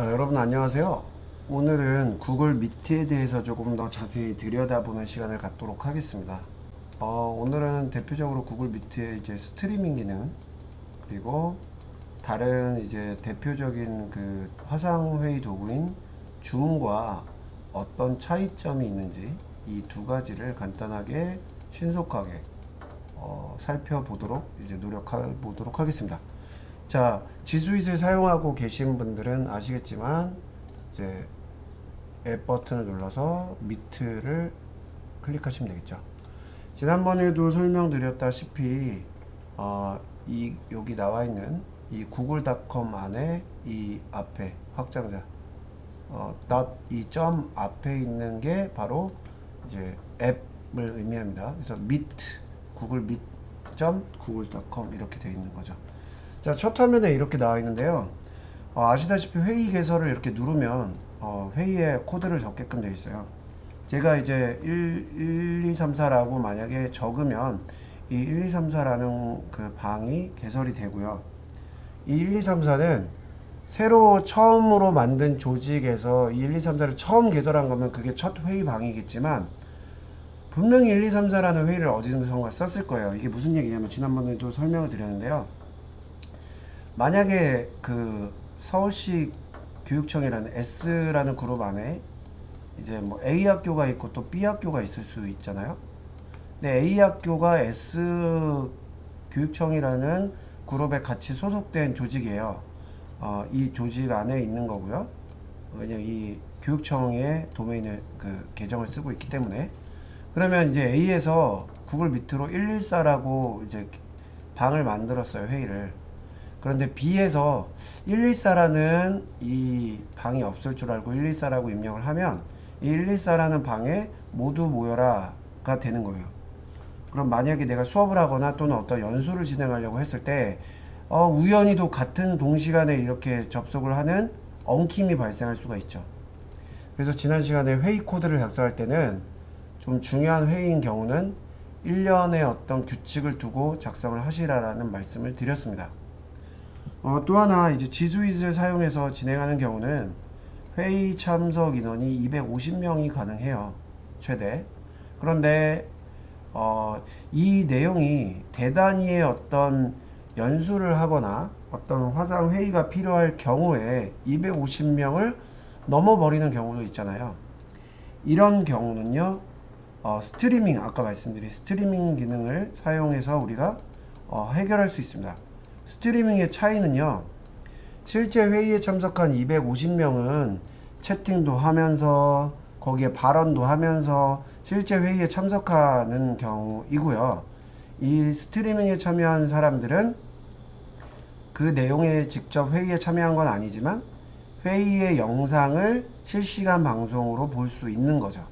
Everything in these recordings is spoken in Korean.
자, 여러분 안녕하세요. 오늘은 구글 미트에 대해서 조금 더 자세히 들여다보는 시간을 갖도록 하겠습니다. 오늘은 대표적으로 구글 미트의 이제 스트리밍 기능, 그리고 다른 이제 대표적인 그 화상회의 도구인 줌과 어떤 차이점이 있는지 이 두 가지를 간단하게 신속하게 살펴보도록 이제 노력해 보도록 하겠습니다. 자, 지수잇을 사용하고 계신 분들은 아시겠지만 이제 앱 버튼을 눌러서 미트를 클릭하시면 되겠죠. 지난번에도 설명드렸다시피 여기 나와 있는 이 구글닷컴 안에 이 앞에 확장자 이 점 앞에 있는 게 바로 이제 앱을 의미합니다. 그래서 미트 구글 미트 점 구글닷컴 이렇게 되어 있는 거죠. 자, 첫 화면에 이렇게 나와 있는데요. 아시다시피 회의 개설을 이렇게 누르면 회의에 코드를 적게끔 되어 있어요. 제가 이제 1, 2, 3, 4라고 만약에 적으면 이 1, 2, 3, 4라는 그 방이 개설이 되고요. 이 1, 2, 3, 4는 새로 처음으로 만든 조직에서 이 1, 2, 3, 4를 처음 개설한 거면 그게 첫 회의 방이겠지만 분명히 1, 2, 3, 4라는 회의를 어디선가 썼을 거예요. 이게 무슨 얘기냐면 지난번에도 설명을 드렸는데요. 만약에 그 서울시 교육청이라는 S라는 그룹 안에 이제 뭐 A 학교가 있고 또 B 학교가 있을 수 있잖아요. 근데 A 학교가 S 교육청이라는 그룹에 같이 소속된 조직이에요. 이 조직 안에 있는 거고요. 왜냐면 이 교육청의 도메인을 그 계정을 쓰고 있기 때문에. 그러면 이제 A에서 구글 미트로 114라고 이제 방을 만들었어요, 회의를. 그런데 B에서 114라는 이 방이 없을 줄 알고 114라고 입력을 하면 이 114라는 방에 모두 모여라가 되는 거예요. 그럼 만약에 내가 수업을 하거나 또는 어떤 연수를 진행하려고 했을 때 우연히도 같은 동시간에 이렇게 접속을 하는 엉킴이 발생할 수가 있죠. 그래서 지난 시간에 회의 코드를 작성할 때는 좀 중요한 회의인 경우는 1년의 어떤 규칙을 두고 작성을 하시라라는 말씀을 드렸습니다. 또 하나 이제 지수잇을 사용해서 진행하는 경우는 회의 참석 인원이 250명이 가능해요, 최대. 그런데 이 내용이 대단위의 어떤 연수를 하거나 어떤 화상 회의가 필요할 경우에 250명을 넘어버리는 경우도 있잖아요. 이런 경우는요, 스트리밍, 아까 말씀드린 스트리밍 기능을 사용해서 우리가 해결할 수 있습니다. 스트리밍의 차이는요, 실제 회의에 참석한 250명은 채팅도 하면서 거기에 발언도 하면서 실제 회의에 참석하는 경우이고요. 이 스트리밍에 참여한 사람들은 그 내용에 직접 회의에 참여한 건 아니지만 회의의 영상을 실시간 방송으로 볼 수 있는 거죠.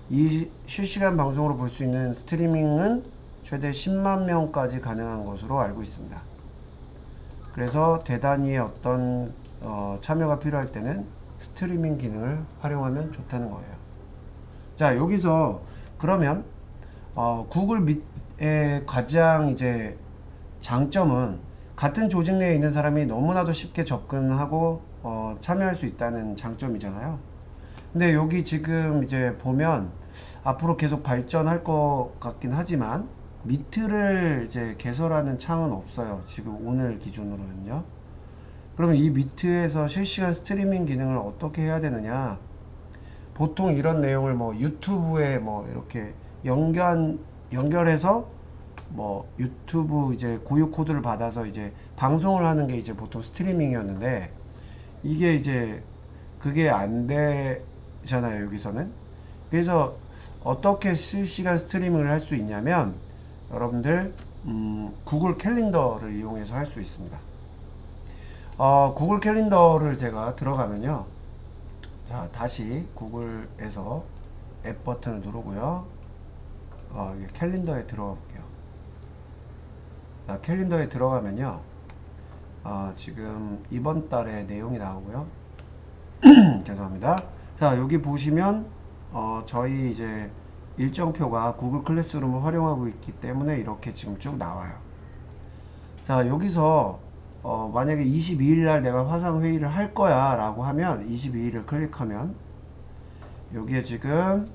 이 실시간 방송으로 볼 수 있는 스트리밍은 최대 10만 명까지 가능한 것으로 알고 있습니다. 그래서 대단위의 어떤 참여가 필요할 때는 스트리밍 기능을 활용하면 좋다는 거예요. 자, 여기서 그러면 구글 밋의 가장 이제 장점은 같은 조직 내에 있는 사람이 너무나도 쉽게 접근하고 참여할 수 있다는 장점이잖아요. 근데 여기 지금 이제 보면 앞으로 계속 발전할 것 같긴 하지만 미트를 이제 개설하는 창은 없어요, 지금 오늘 기준으로는요. 그러면 이 미트에서 실시간 스트리밍 기능을 어떻게 해야 되느냐? 보통 이런 내용을 뭐 유튜브에 뭐 이렇게 연결해서 뭐 유튜브 이제 고유 코드를 받아서 이제 방송을 하는 게 이제 보통 스트리밍이었는데 이게 이제 그게 안 되잖아요, 여기서는. 그래서 어떻게 실시간 스트리밍을 할 수 있냐면 여러분들 구글 캘린더를 이용해서 할 수 있습니다. 구글 캘린더를 제가 들어가면요, 자, 다시 구글에서 앱 버튼을 누르고요, 캘린더에 들어가 볼게요. 자, 캘린더에 들어가면요, 지금 이번 달의 내용이 나오고요. 죄송합니다. 자, 여기 보시면 저희 이제 일정표가 구글 클래스룸을 활용하고 있기 때문에 이렇게 지금 쭉 나와요. 자, 여기서 만약에 22일 날 내가 화상 회의를 할 거야 라고 하면 22일을 클릭하면 여기에 지금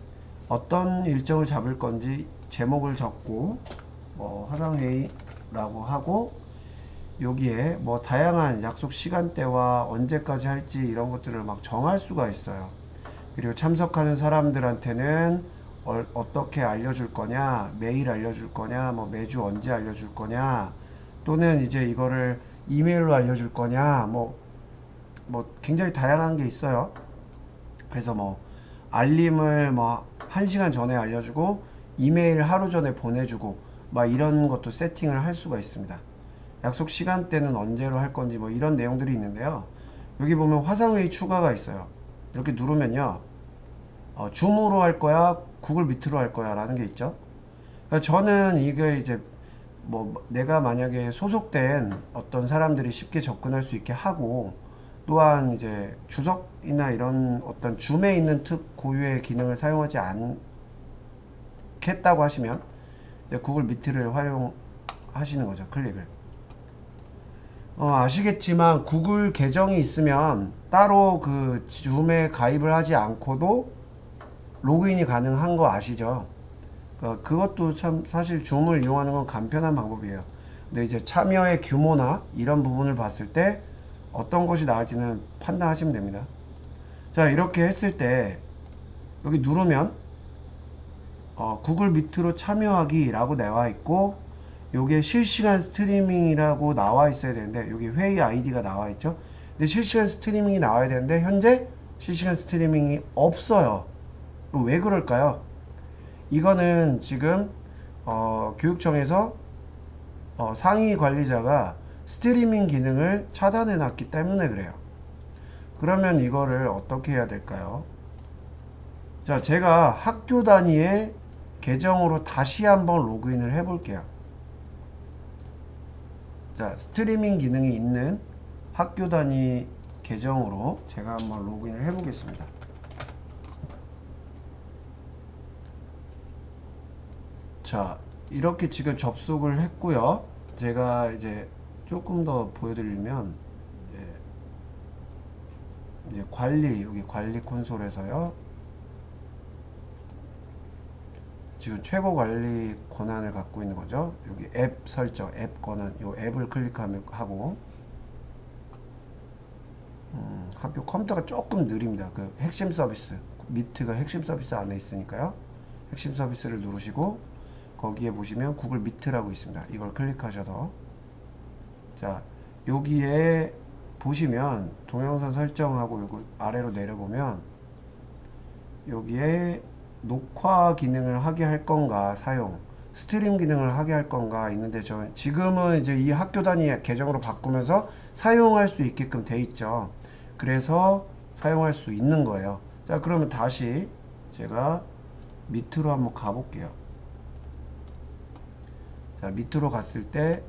어떤 일정을 잡을 건지 제목을 적고 화상 회의라고 하고 여기에 뭐 다양한 약속 시간대와 언제까지 할지 이런 것들을 막 정할 수가 있어요. 그리고 참석하는 사람들한테는 어떻게 알려줄 거냐, 매일 알려줄 거냐, 뭐 매주 언제 알려줄 거냐, 또는 이제 이거를 이메일로 알려줄 거냐, 뭐 굉장히 다양한 게 있어요. 그래서 뭐 알림을 뭐 1시간 전에 알려주고 이메일 하루 전에 보내주고 막 이런 것도 세팅을 할 수가 있습니다. 약속 시간대는 언제로 할 건지 뭐 이런 내용들이 있는데요. 여기 보면 화상회의 추가가 있어요. 이렇게 누르면요, 줌으로 할 거야, 구글 미트로 할 거야 라는 게 있죠. 그러니까 저는 이게 이제 뭐 내가 만약에 소속된 어떤 사람들이 쉽게 접근할 수 있게 하고, 또한 이제 주석이나 이런 어떤 줌에 있는 특 고유의 기능을 사용하지 않겠다고 하시면 이제 구글 미트를 활용하시는 거죠. 클릭을. 아시겠지만 구글 계정이 있으면 따로 그 줌에 가입을 하지 않고도 로그인이 가능한 거 아시죠? 그것도 참 사실 줌을 이용하는 건 간편한 방법이에요. 근데 이제 참여의 규모나 이런 부분을 봤을 때 어떤 것이 나을지는 판단하시면 됩니다. 자, 이렇게 했을 때 여기 누르면 구글 미트로 참여하기 라고 나와 있고, 요게 실시간 스트리밍이라고 나와 있어야 되는데 여기 회의 아이디가 나와 있죠. 근데 실시간 스트리밍이 나와야 되는데 현재 실시간 스트리밍이 없어요. 왜 그럴까요? 이거는 지금 교육청에서 상위 관리자가 스트리밍 기능을 차단해 놨기 때문에 그래요. 그러면 이거를 어떻게 해야 될까요? 자, 제가 학교 단위의 계정으로 다시 한번 로그인을 해 볼게요. 자, 스트리밍 기능이 있는 학교 단위 계정으로 제가 한번 로그인을 해 보겠습니다. 자, 이렇게 지금 접속을 했고요. 제가 이제 조금 더 보여드리면 이제 관리, 여기 관리 콘솔에서요, 지금 최고 관리 권한을 갖고 있는 거죠. 여기 앱 설정, 앱 권한, 요 앱을 클릭하면 하고, 학교 컴퓨터가 조금 느립니다. 그 핵심 서비스, 미트가 핵심 서비스 안에 있으니까요. 핵심 서비스를 누르시고 거기에 보시면 구글 미트라고 있습니다. 이걸 클릭하셔서, 자, 여기에 보시면 동영상 설정하고 요거 아래로 내려보면 여기에 녹화 기능을 하게 할 건가, 사용 스트림 기능을 하게 할 건가 있는데, 저 지금은 이제 이 학교 단위 계정으로 바꾸면서 사용할 수 있게끔 돼 있죠. 그래서 사용할 수 있는 거예요. 자, 그러면 다시 제가 밑으로 한번 가볼게요. 자, 밑으로 갔을 때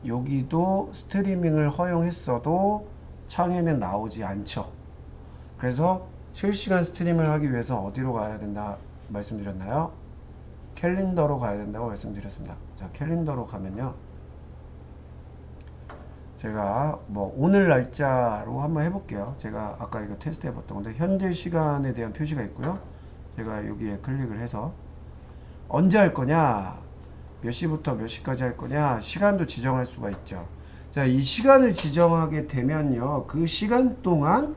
여기도 스트리밍을 허용했어도 창에는 나오지 않죠. 그래서 실시간 스트리밍을 하기 위해서 어디로 가야 된다 말씀드렸나요? 캘린더로 가야 된다고 말씀드렸습니다. 자, 캘린더로 가면요, 제가 뭐 오늘 날짜로 한번 해볼게요. 제가 아까 이거 테스트 해봤던 건데 현재 시간에 대한 표시가 있고요. 제가 여기에 클릭을 해서 언제 할 거냐, 몇 시부터 몇 시까지 할 거냐, 시간도 지정할 수가 있죠. 자, 이 시간을 지정하게 되면요, 그 시간 동안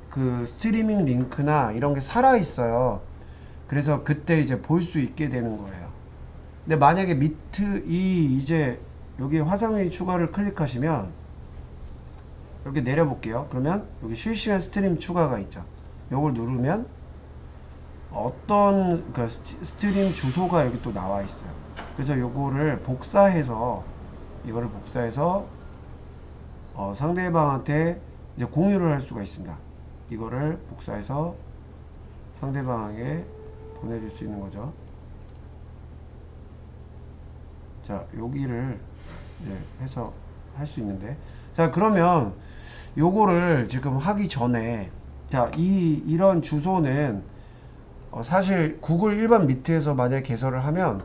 그 스트리밍 링크나 이런 게 살아 있어요. 그래서 그때 이제 볼 수 있게 되는 거예요. 근데 만약에 이제 여기 화상회의 추가를 클릭하시면 이렇게 내려볼게요. 그러면 여기 실시간 스트림 추가가 있죠. 요걸 누르면 어떤 그 스트림 주소가 여기 또 나와 있어요. 그래서 요거를 복사해서, 이거를 복사해서 상대방한테 이제 공유를 할 수가 있습니다. 이거를 복사해서 상대방에게 보내줄 수 있는 거죠. 자, 여기를 이제 해서 할 수 있는데, 자, 그러면 요거를 지금 하기 전에, 자, 이런 주소는 사실 구글 일반 미트에서 만약에 개설을 하면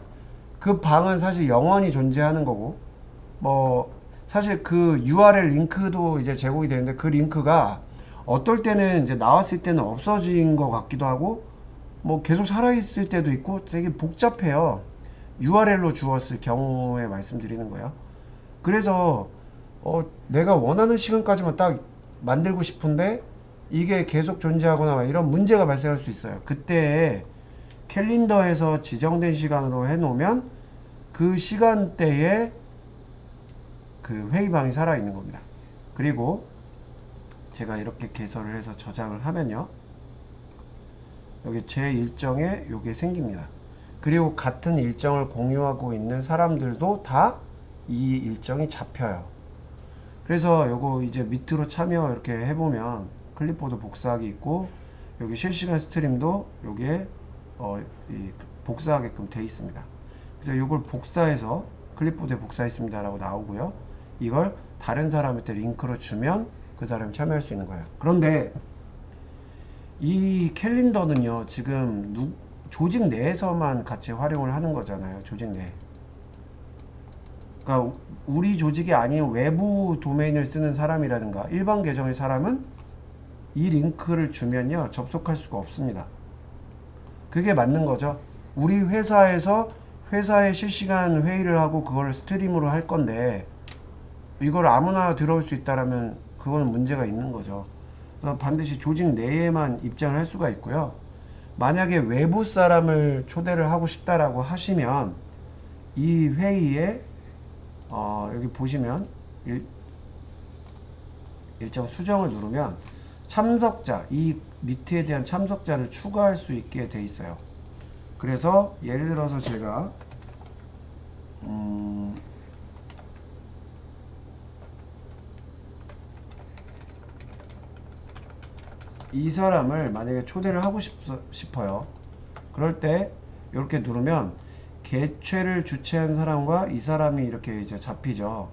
그 방은 사실 영원히 존재하는 거고, 뭐 사실 그 URL 링크도 이제 제공이 되는데 그 링크가 어떨 때는 이제 나왔을 때는 없어진 것 같기도 하고 뭐 계속 살아있을 때도 있고 되게 복잡해요. URL로 주었을 경우에 말씀드리는 거예요. 그래서 내가 원하는 시간까지만 딱 만들고 싶은데 이게 계속 존재하거나 이런 문제가 발생할 수 있어요. 그때 캘린더에서 지정된 시간으로 해놓으면 그 시간대에 그 회의방이 살아있는 겁니다. 그리고 제가 이렇게 개설을 해서 저장을 하면요, 여기 제 일정에 요게 생깁니다. 그리고 같은 일정을 공유하고 있는 사람들도 다 이 일정이 잡혀요. 그래서 요거 이제 밑으로 참여 이렇게 해보면 클립보드 복사하기 있고, 여기 실시간 스트림도 여기에 복사하게끔 돼 있습니다. 그래서 요걸 복사해서 클립보드에 복사했습니다 라고 나오고요, 이걸 다른 사람한테 링크로 주면 그 사람이 참여할 수 있는 거예요. 그런데 이 캘린더는요, 지금 조직 내에서만 같이 활용을 하는 거잖아요. 조직 내. 그러니까 우리 조직이 아닌 외부 도메인을 쓰는 사람이라든가 일반 계정의 사람은 이 링크를 주면요, 접속할 수가 없습니다. 그게 맞는 거죠. 우리 회사에서 회사에 실시간 회의를 하고 그걸 스트림으로 할 건데 이걸 아무나 들어올 수 있다라면 그건 문제가 있는 거죠. 반드시 조직 내에만 입장을 할 수가 있고요. 만약에 외부 사람을 초대를 하고 싶다라고 하시면 이 회의에 여기 보시면 일정 수정을 누르면 참석자, 이 밑에 대한 참석자를 추가할 수 있게 돼 있어요. 그래서 예를 들어서 제가 이 사람을 만약에 초대를 하고 싶어요. 그럴 때 이렇게 누르면 개최를 주최한 사람과 이 사람이 이렇게 이제 잡히죠.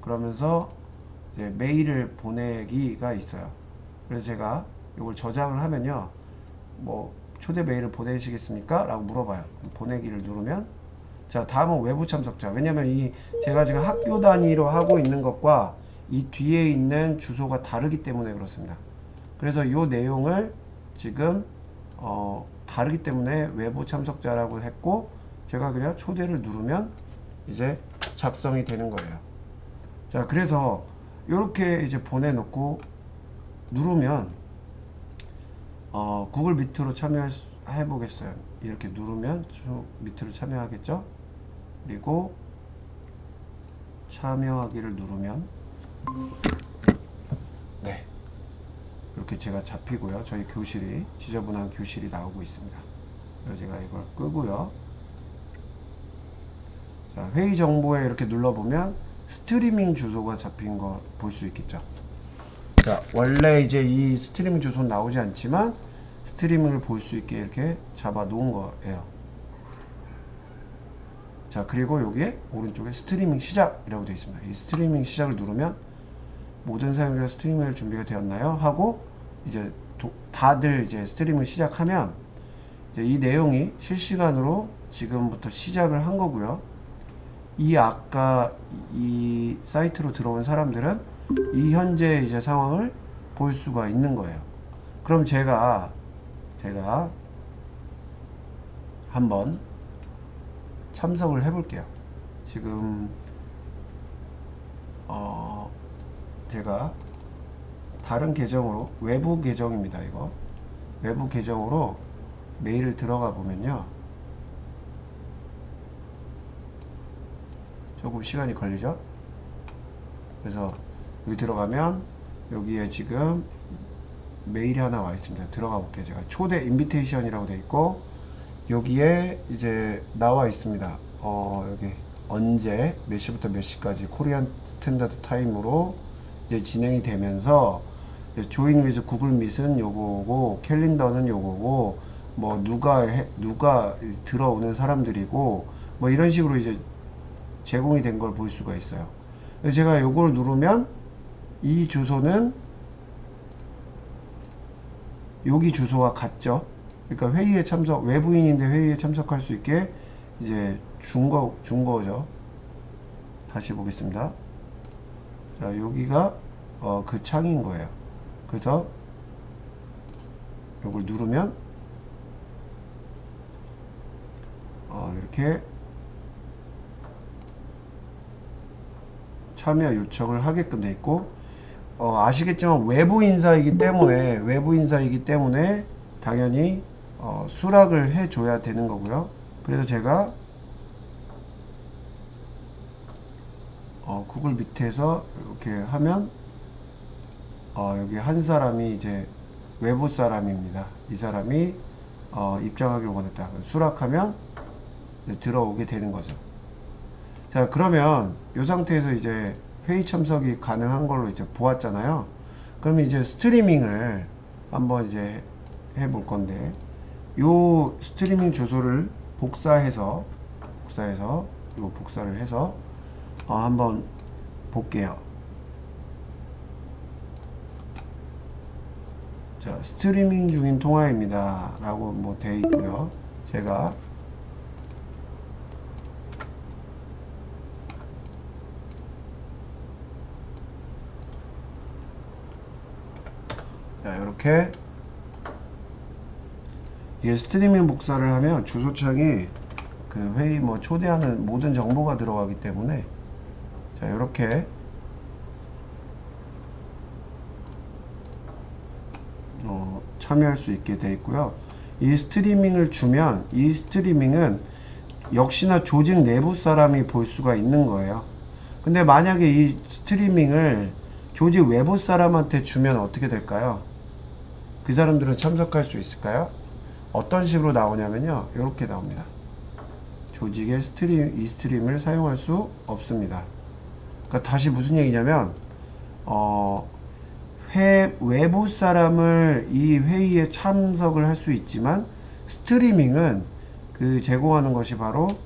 그러면서 이제 메일을 보내기가 있어요. 그래서 제가 이걸 저장을 하면요, 뭐 초대 메일을 보내시겠습니까? 라고 물어봐요. 보내기를 누르면, 자, 다음은 외부 참석자. 왜냐면 이 제가 지금 학교 단위로 하고 있는 것과 이 뒤에 있는 주소가 다르기 때문에 그렇습니다. 그래서 이 내용을 지금 다르기 때문에 외부 참석자라고 했고, 제가 그냥 초대를 누르면 이제 작성이 되는 거예요. 자, 그래서 이렇게 이제 보내놓고 누르면 구글 미트로 참여해 보겠어요. 이렇게 누르면 쭉 밑으로 참여하겠죠. 그리고 참여하기를 누르면 네, 이렇게 제가 잡히고요. 저희 교실이, 지저분한 교실이 나오고 있습니다. 그래서 제가 이걸 끄고요. 자, 회의 정보에 이렇게 눌러보면 스트리밍 주소가 잡힌 거 볼 수 있겠죠. 자, 원래 이제 이 스트리밍 주소는 나오지 않지만 스트리밍을 볼 수 있게 이렇게 잡아 놓은 거예요. 자, 그리고 여기에 오른쪽에 스트리밍 시작이라고 되어 있습니다. 이 스트리밍 시작을 누르면 모든 사용자 스트리밍을 준비가 되었나요? 하고 이제 다들 이제 스트리밍을 시작하면 이제 이 내용이 실시간으로 지금부터 시작을 한 거고요. 이 아까 이 사이트로 들어온 사람들은 이 현재 이제 상황을 볼 수가 있는 거예요. 그럼 제가 한번 참석을 해 볼게요. 지금 제가 다른 계정으로, 외부 계정입니다. 이거 외부 계정으로 메일을 들어가 보면요, 조금 시간이 걸리죠. 그래서 여기 들어가면 여기에 지금 메일이 하나 와 있습니다. 들어가 볼게요. 제가 초대 인비테이션이라고 되어 있고 여기에 이제 나와 있습니다. 여기 언제 몇 시부터 몇 시까지 코리안 스탠다드 타임으로 이제 진행이 되면서 조인 위즈 구글 밋은 요거고 캘린더는 요거고 뭐 누가 들어오는 사람들이고 뭐 이런 식으로 이제 제공이 된 걸 볼 수가 있어요. 그래서 제가 요걸 누르면 이 주소는 여기 주소와 같죠. 그러니까 회의에 참석, 외부인인데 회의에 참석할 수 있게 이제 준 거죠. 다시 보겠습니다. 자, 여기가 그 창인 거예요. 그래서 이걸 누르면 이렇게 참여 요청을 하게끔 돼 있고, 아시겠지만 외부 인사이기 때문에 당연히 수락을 해줘야 되는 거고요. 그래서 제가 구글 밑에서 이렇게 하면 여기 한 사람이 이제 외부 사람입니다. 이 사람이 입장하기를 원했다. 수락하면 들어오게 되는 거죠. 자, 그러면 이 상태에서 이제 회의 참석이 가능한 걸로 이제 보았잖아요. 그럼 이제 스트리밍을 한번 이제 해볼 건데, 요 스트리밍 주소를 복사해서 요 복사를 해서 한번 볼게요. 자, 스트리밍 중인 통화입니다 라고 뭐 되어 있고요. 제가 자, 이렇게 이게 스트리밍 복사를 하면 주소창에 그 회의 뭐 초대하는 모든 정보가 들어가기 때문에, 자, 이렇게 참여할 수 있게 되어 있고요. 이 스트리밍을 주면 이 스트리밍은 역시나 조직 내부 사람이 볼 수가 있는 거예요. 근데 만약에 이 스트리밍을 조직 외부 사람한테 주면 어떻게 될까요? 그 사람들은 참석할 수 있을까요? 어떤 식으로 나오냐면요, 이렇게 나옵니다. 조직의 이 스트림을 사용할 수 없습니다. 그러니까 다시 무슨 얘기냐면 외부 사람을 이 회의에 참석을 할 수 있지만 스트리밍은 그 제공하는 것이 바로